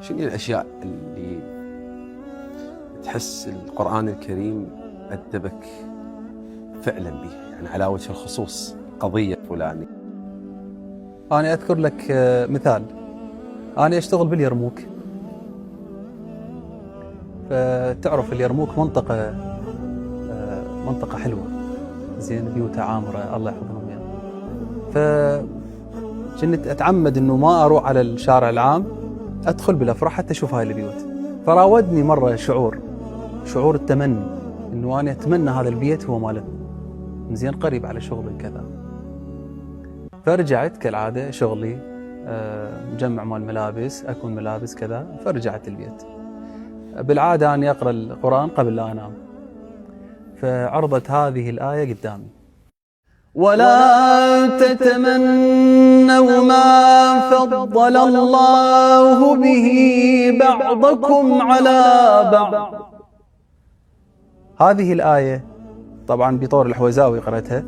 شنو الأشياء اللي تحس القرآن الكريم أدبك فعلا بها، يعني على وجه الخصوص قضية فلانية؟ أنا أذكر لك مثال. أنا أشتغل باليرموك، فتعرف اليرموك منطقة حلوة زين، بيوتها عامرة الله يحفظهم يعني. فكنت أتعمد إنه ما أروح على الشارع العام، أدخل بالأفراح حتى أشوف هاي البيوت. فراودني مرة شعور التمني، إنه أنا أتمنى هذا البيت هو مالتنا زين، قريب على شغل كذا. فرجعت كالعادة شغلي، مجمع مال ملابس، أكون ملابس كذا. فرجعت البيت، بالعادة أني أقرأ القرآن قبل لا أنام، فعرضت هذه الآية قدامي: ولا تتمنوا ما فضل الله به بعضكم على بعض. هذه الآية طبعا بطور الحويزاوي قرأتها،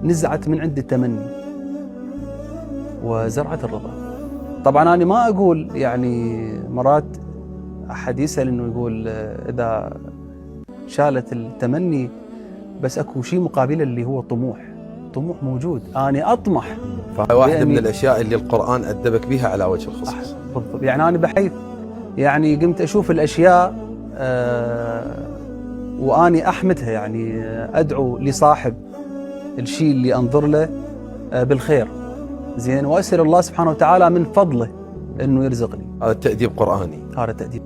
نزعت من عند التمني وزرعت الرضا. طبعا أنا ما أقول، يعني مرات أحد يسأل إنه يقول إذا شالت التمني بس أكو شيء مقابله اللي هو طموح موجود، أنا أطمح. فهي واحدة من الأشياء اللي القرآن أدبك بها على وجه الخصوص. بالضبط، يعني أنا بحيث يعني قمت أشوف الأشياء وأني أحمدها، يعني أدعو لصاحب الشيء اللي أنظر له بالخير زين، وأسأل الله سبحانه وتعالى من فضله إنه يرزقني. هذا التأديب قرآني. هذا التأديب